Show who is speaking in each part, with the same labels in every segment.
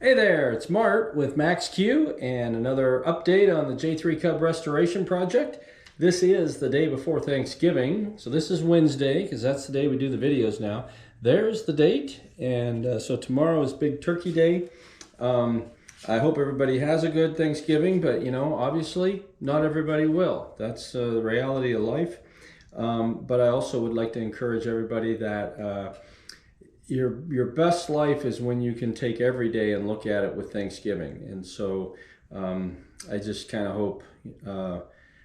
Speaker 1: Hey there, it's Mart with MaxQ and another update on the J-3 Cub Restoration project. This is the day before Thanksgiving, so this is Wednesday because that's the day we do the videos now. There's the date, and so tomorrow is Big Turkey Day. I hope everybody has a good Thanksgiving, but obviously not everybody will. That's the reality of life. But I also would like to encourage everybody that your best life is when you can take every day and look at it with Thanksgiving. And so I just kind of hope,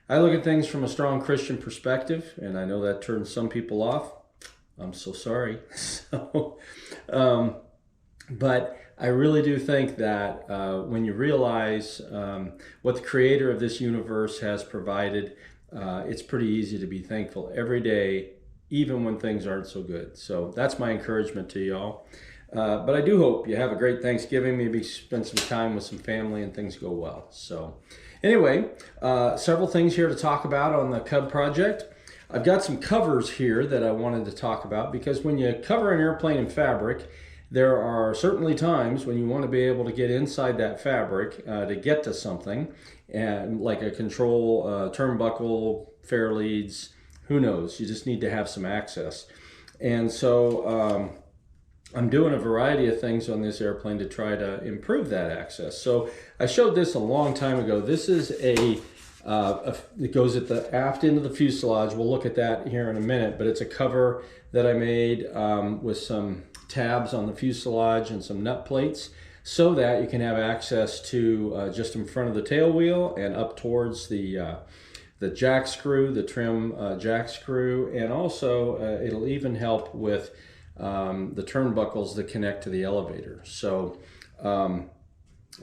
Speaker 1: I look at things from a strong Christian perspective, and I know that turns some people off. I'm so sorry. But I really do think that when you realize what the creator of this universe has provided, it's pretty easy to be thankful every day, even when things aren't so good. So that's my encouragement to y'all. But I do hope you have a great Thanksgiving, maybe spend some time with some family and things go well. So anyway, several things here to talk about on the Cub project. I've got some covers here that I wanted to talk about because when you cover an airplane in fabric, there are certainly times when you want to be able to get inside that fabric to get to something, and like a control turnbuckle, fair leads, who knows, you just need to have some access. And so I'm doing a variety of things on this airplane to try to improve that access. So I showed this a long time ago. This is it goes at the aft end of the fuselage. We'll look at that here in a minute, but it's a cover that I made with some tabs on the fuselage and some nut plates so that you can have access to just in front of the tail wheel and up towards the jack screw, the trim jack screw, and also it'll even help with the turnbuckles that connect to the elevator. So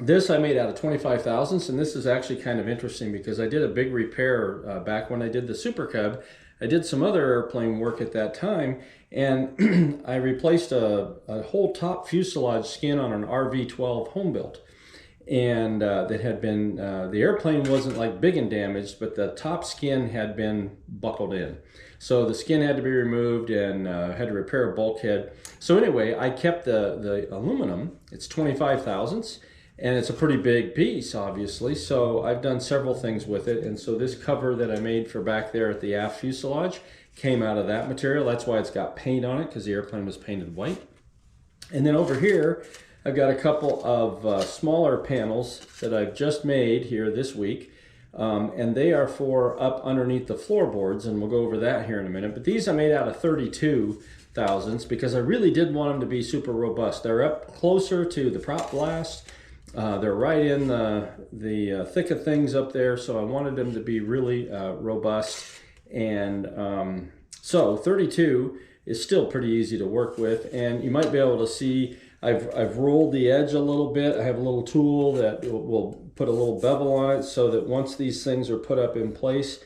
Speaker 1: this I made out of 25 thousandths, and this is actually kind of interesting because I did a big repair back when I did the Super Cub. I did some other airplane work at that time, and I replaced a whole top fuselage skin on an RV-12 home built. And that had been, the airplane wasn't like big and damaged, but the top skin had been buckled in. So the skin had to be removed and had to repair a bulkhead. So anyway, I kept the aluminum. It's 25 thousandths, and it's a pretty big piece, obviously. So I've done several things with it. And so this cover that I made for back there at the aft fuselage came out of that material. That's why it's got paint on it, because the airplane was painted white. And then over here, I've got a couple of smaller panels that I've just made here this week, and they are for up underneath the floorboards, and we'll go over that here in a minute. But these I made out of 32 thousandths because I really did want them to be super robust. They're up closer to the prop blast. They're right in the thick of things up there, so I wanted them to be really robust. And so 32 is still pretty easy to work with, and you might be able to see I've rolled the edge a little bit. I have a little tool that will put a little bevel on it so that once these things are put up in place,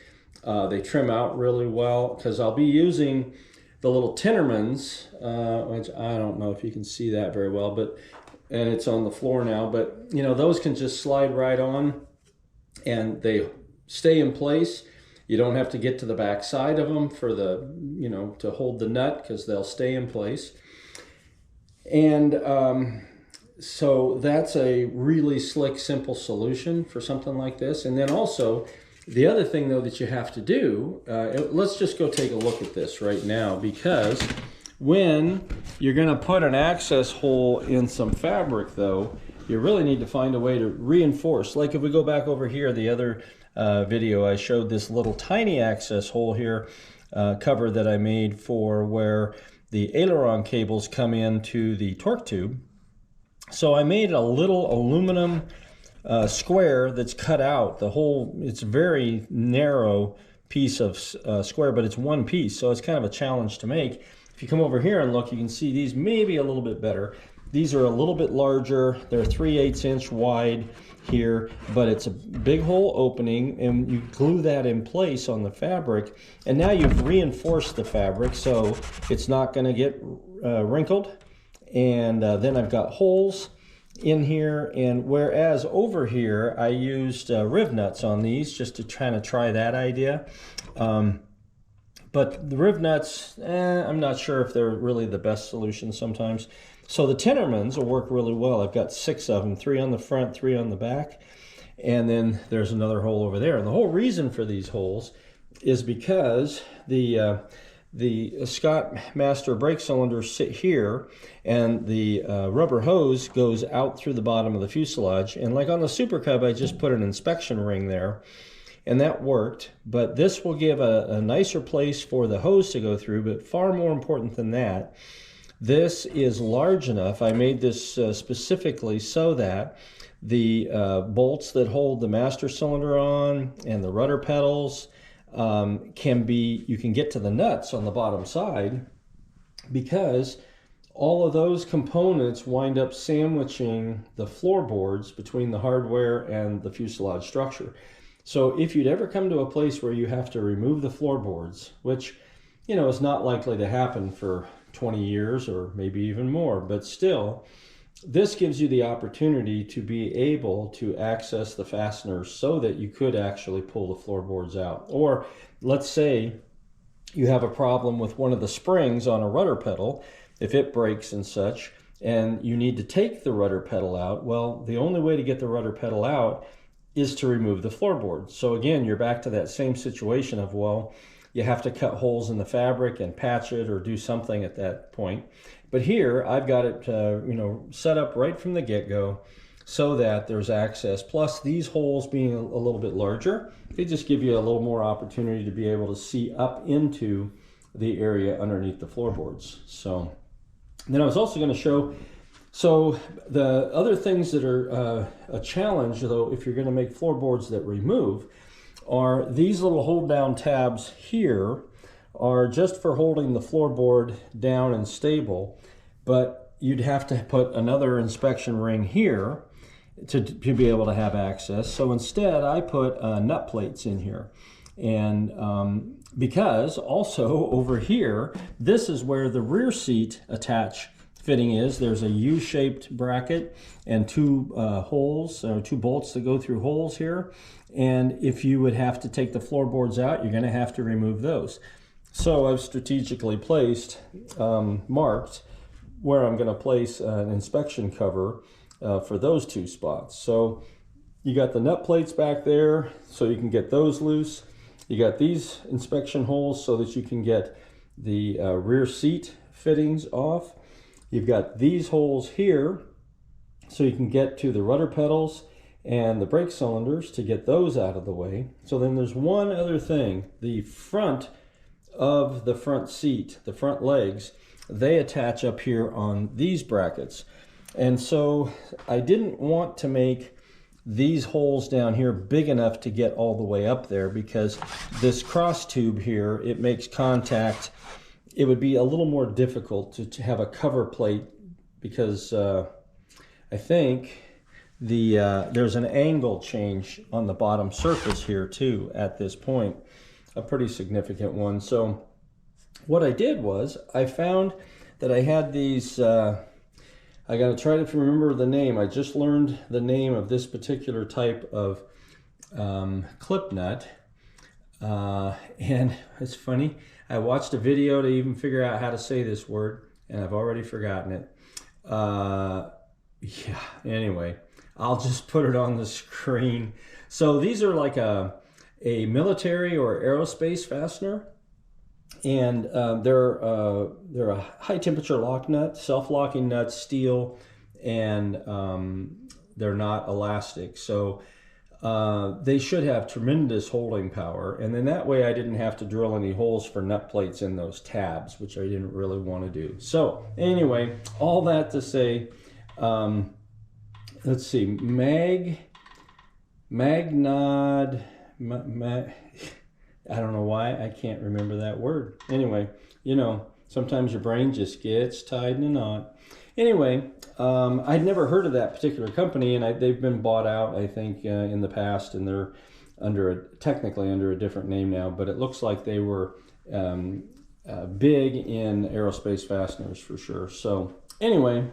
Speaker 1: they trim out really well, because I'll be using the little Tinnermans, which I don't know if you can see that very well, and it's on the floor now, but those can just slide right on and they stay in place. You don't have to get to the back side of them for the, to hold the nut, because they'll stay in place. And so that's a really slick, simple solution for something like this. And then also, the other thing, though, that you have to do, let's just go take a look at this right now, because when you're going to put an access hole in some fabric, though, you really need to find a way to reinforce. Like if we go back over here, the other video, I showed this little tiny access hole here, cover that I made for where the aileron cables come into the torque tube. So I made a little aluminum square that's cut out. It's a very narrow piece of square, but it's one piece, so it's kind of a challenge to make. If you come over here and look, you can see these may be a little bit better. These are a little bit larger. They're 3/8 inch wide here, but it's a big hole opening, and you glue that in place on the fabric, and now you've reinforced the fabric so it's not going to get wrinkled. And then I've got holes in here, and whereas over here I used riv nuts on these just to try that idea. But the riv nuts, I'm not sure if they're really the best solution sometimes. So the Tenormans will work really well. I've got 6 of them, 3 on the front, 3 on the back, and then there's another hole over there. And the whole reason for these holes is because the Scott Master brake cylinders sit here, and the rubber hose goes out through the bottom of the fuselage. And like on the Super Cub, I just put an inspection ring there, and that worked. But this will give a nicer place for the hose to go through. But far more important than that, this is large enough. I made this specifically so that the bolts that hold the master cylinder on and the rudder pedals you can get to the nuts on the bottom side, because all of those components wind up sandwiching the floorboards between the hardware and the fuselage structure. So if you'd ever come to a place where you have to remove the floorboards, which, you know, is not likely to happen for 20 years or maybe even more, but still, this gives you the opportunity to be able to access the fasteners so that you could actually pull the floorboards out. Or let's say you have a problem with one of the springs on a rudder pedal, if it breaks and such, and you need to take the rudder pedal out. Well, the only way to get the rudder pedal out is to remove the floorboard. So again, you're back to that same situation of, well, you have to cut holes in the fabric and patch it or do something at that point. But here I've got it set up right from the get-go so that there's access. Plus these holes being a little bit larger, they just give you a little more opportunity to be able to see up into the area underneath the floorboards. So then I was also going to show, so the other things that are a challenge, though, if you're going to make floorboards that remove, are these little hold down tabs here are just for holding the floorboard down and stable, but you'd have to put another inspection ring here to be able to have access. So instead I put nut plates in here, and because also over here, this is where the rear seat attach fitting is. There's a U-shaped bracket and 2 holes, or 2 bolts that go through holes here. And if you would have to take the floorboards out, you're going to have to remove those. So I've strategically placed, marked where I'm going to place an inspection cover for those 2 spots. So you got the nut plates back there, so you can get those loose. You got these inspection holes so that you can get the rear seat fittings off. You've got these holes here so you can get to the rudder pedals and the brake cylinders to get those out of the way. So then there's one other thing. The front of the front seat, the front legs, they attach up here on these brackets. And so I didn't want to make these holes down here big enough to get all the way up there, because this cross tube here, it makes contact. It would be a little more difficult to have a cover plate, because I think there's an angle change on the bottom surface here too at this point, a pretty significant one. So what I did was I found that I had these, I got to try to remember the name. I just learned the name of this particular type of clip nut. And it's funny, I watched a video to even figure out how to say this word, and I've already forgotten it. Yeah, anyway, I'll just put it on the screen. So these are like a military or aerospace fastener, and they're a high temperature lock nut, self-locking nut, steel, and they're not elastic. So they should have tremendous holding power, and then that way I didn't have to drill any holes for nut plates in those tabs, which I didn't really want to do. So anyway, all that to say, let's see, Magnod, I don't know why I can't remember that word. Anyway, you know, sometimes your brain just gets tied in a knot. Anyway, I'd never heard of that particular company, and they've been bought out, I think, in the past, and they're technically under a different name now, but it looks like they were big in aerospace fasteners for sure. So anyway,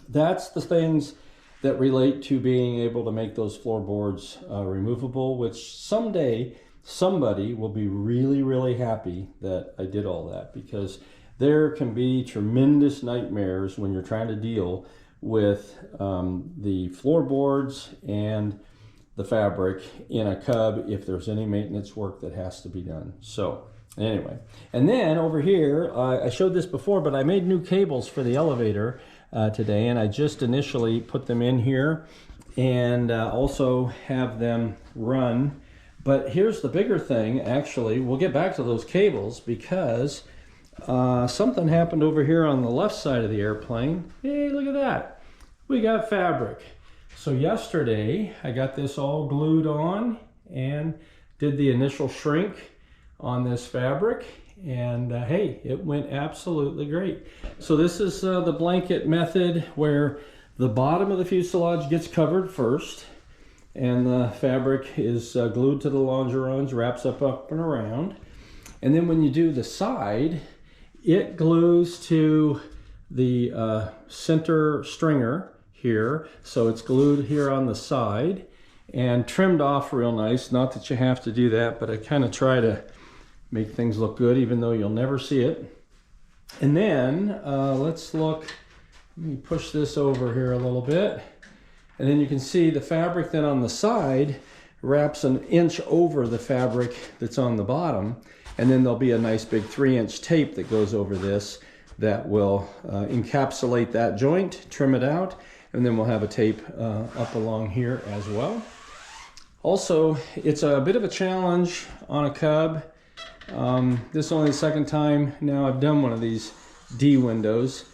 Speaker 1: that's the things that relate to being able to make those floorboards removable, which someday somebody will be really, really happy that I did all that, because there can be tremendous nightmares when you're trying to deal with the floorboards and the fabric in a Cub if there's any maintenance work that has to be done. So anyway, and then over here, I showed this before, but I made new cables for the elevator today, and I just initially put them in here and also have them run. But here's the bigger thing, actually. We'll get back to those cables because something happened over here on the left side of the airplane. Hey, look at that. We got fabric. So yesterday, I got this all glued on and did the initial shrink on this fabric. And hey, it went absolutely great. So this is the blanket method where the bottom of the fuselage gets covered first, and the fabric is glued to the longerons, wraps up and around. And then when you do the side, it glues to the center stringer here. So it's glued here on the side and trimmed off real nice. Not that you have to do that, but I kind of try to make things look good, even though you'll never see it. And then let's look, let me push this over here a little bit. And then you can see the fabric then on the side wraps an inch over the fabric that's on the bottom. And then there'll be a nice big 3-inch tape that goes over this that will encapsulate that joint, trim it out, and then we'll have a tape up along here as well. Also, it's a bit of a challenge on a Cub. This is only the second time now I've done one of these D windows.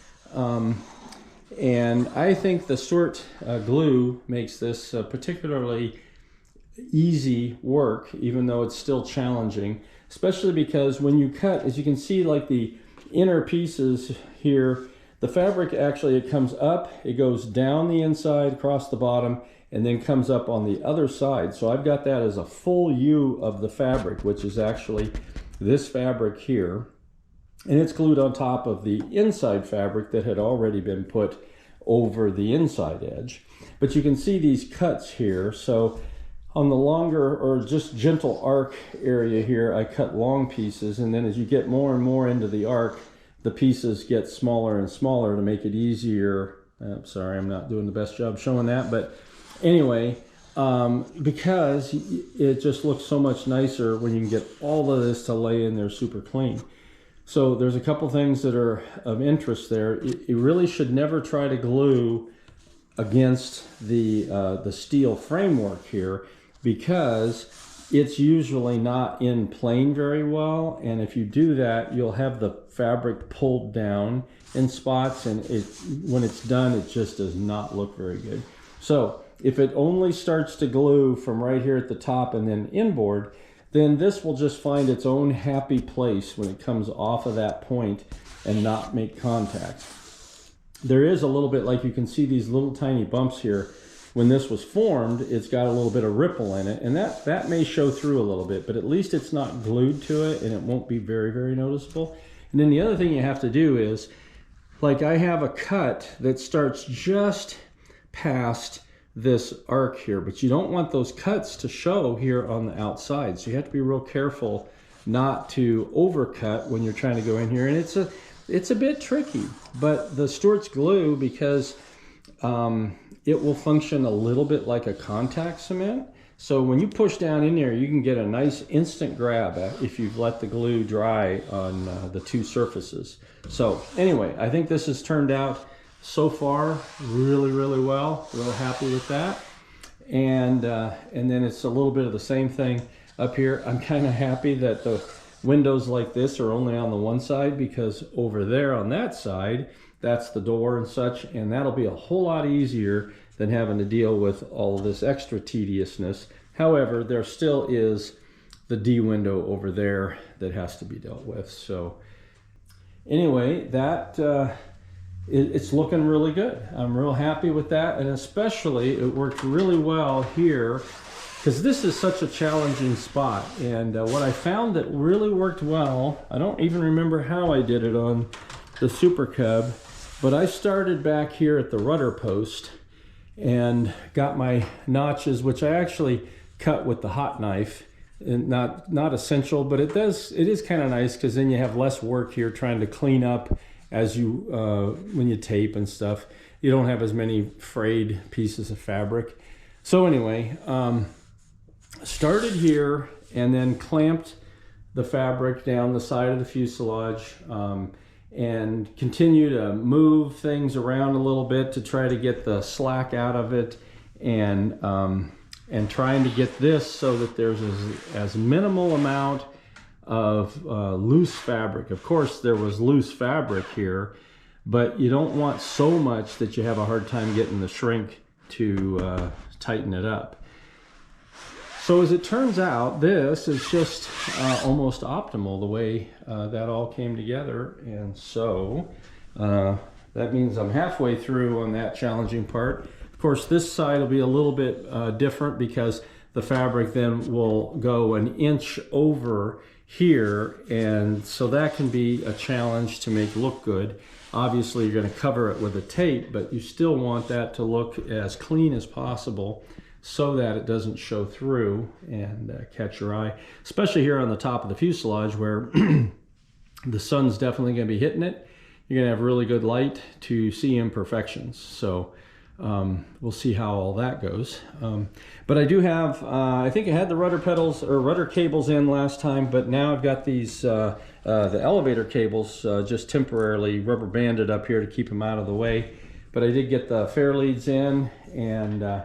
Speaker 1: And I think the Stewart glue makes this particularly easy work, even though it's still challenging, especially because when you cut, as you can see, like the inner pieces here, the fabric actually, it comes up, it goes down the inside, across the bottom, and then comes up on the other side. So I've got that as a full U of the fabric, which is actually this fabric here. And it's glued on top of the inside fabric that had already been put over the inside edge. But you can see these cuts here. So on the longer or just gentle arc area here, I cut long pieces. And then as you get more and more into the arc, the pieces get smaller and smaller to make it easier. Sorry, I'm not doing the best job showing that. But anyway, because it just looks so much nicer when you can get all of this to lay in there super clean. So there's a couple things that are of interest there. You really should never try to glue against the steel framework here, because it's usually not in plane very well. And if you do that, you'll have the fabric pulled down in spots, and when it's done, it just does not look very good. So if it only starts to glue from right here at the top and then inboard, then this will just find its own happy place when it comes off of that point and not make contact. There is a little bit, like you can see these little tiny bumps here. When this was formed, it's got a little bit of ripple in it, and that may show through a little bit, but at least it's not glued to it, and it won't be very, very noticeable. And then the other thing you have to do is, like I have a cut that starts just past this arc here, but you don't want those cuts to show here on the outside. So you have to be real careful not to overcut when you're trying to go in here. And it's a bit tricky, but the Stewart's glue, because it will function a little bit like a contact cement. So when you push down in there, you can get a nice instant grab if you've let the glue dry on the two surfaces. So anyway, I think this has turned out so far really, really well. Real happy with that. And then it's a little bit of the same thing up here. I'm kind of happy that the windows like this are only on the one side, because over there on that side, that's the door and such, and that'll be a whole lot easier than having to deal with all of this extra tediousness. However, there still is the D window over there that has to be dealt with. So anyway, that it's looking really good. I'm real happy with that, and especially it worked really well here, because this is such a challenging spot. And what I found that really worked well, I don't even remember how I did it on the Super Cub, but I started back here at the rudder post and got my notches, which I actually cut with the hot knife and not essential, but it is kind of nice because then you have less work here trying to clean up as you when you tape and stuff. You don't have as many frayed pieces of fabric. So anyway, started here and then clamped the fabric down the side of the fuselage, and continue to move things around a little bit to try to get the slack out of it, and trying to get this so that there's as minimal amount of loose fabric. Of course, there was loose fabric here, but you don't want so much that you have a hard time getting the shrink to tighten it up. So as it turns out, this is just almost optimal the way that all came together. And so that means I'm halfway through on that challenging part. Of course, this side will be a little bit different because the fabric then will go an inch over here. And so that can be a challenge to make look good. Obviously, you're going to cover it with a tape, but you still want that to look as clean as possible so that it doesn't show through and catch your eye, especially here on the top of the fuselage where the sun's definitely going to be hitting it. You're going to have really good light to see imperfections. So we'll see how all that goes. But I do have, I think I had the rudder pedals or rudder cables in last time, but now I've got these, the elevator cables just temporarily rubber banded up here to keep them out of the way. But I did get the fair leads in, and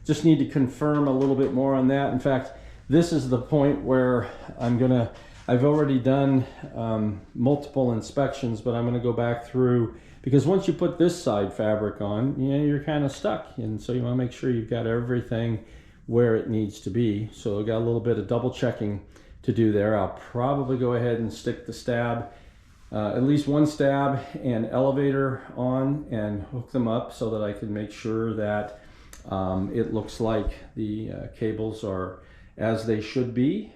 Speaker 1: just need to confirm a little bit more on that. In fact, this is the point where I've already done multiple inspections, but I'm gonna go back through, because once you put this side fabric on, you know, you're kind of stuck. And so you wanna make sure you've got everything where it needs to be. So I got a little bit of double checking to do there. I'll probably go ahead and stick the stab, at least one stab and elevator on, and hook them up so that I can make sure that it looks like the cables are as they should be.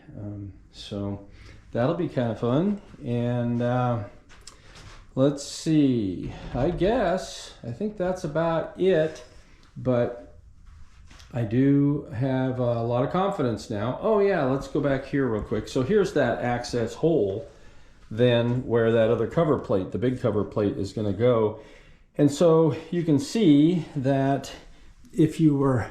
Speaker 1: So that'll be kind of fun. And let's see, I think that's about it, but I do have a lot of confidence now. Oh yeah, let's go back here real quick. So here's that access hole then where that other cover plate, the big cover plate, is going to go. And so you can see that if you were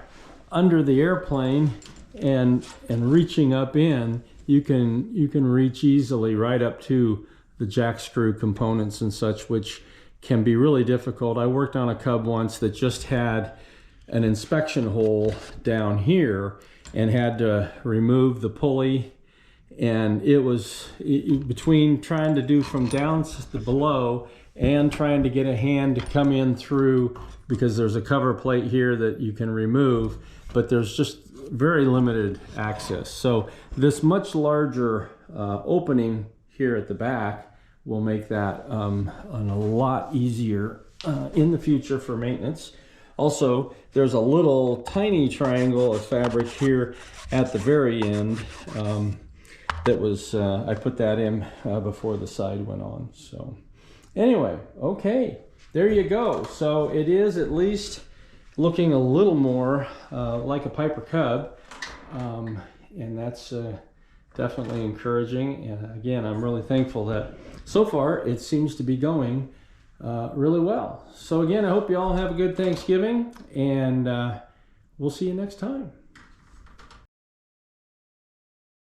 Speaker 1: under the airplane and reaching up in, you can reach easily right up to the jack screw components and such, which can be really difficult. I worked on a Cub once that just had an inspection hole down here and had to remove the pulley, and it was between trying to do from down to below and trying to get a hand to come in through, because there's a cover plate here that you can remove, but there's just very limited access. So this much larger opening here at the back will make that a lot easier in the future for maintenance. Also, there's a little tiny triangle of fabric here at the very end that was, I put that in before the side went on. So anyway, okay, there you go. So it is at least looking a little more like a Piper Cub, and that's definitely encouraging. And again, I'm really thankful that so far it seems to be going really well. So again, I hope you all have a good Thanksgiving, and we'll see you next time.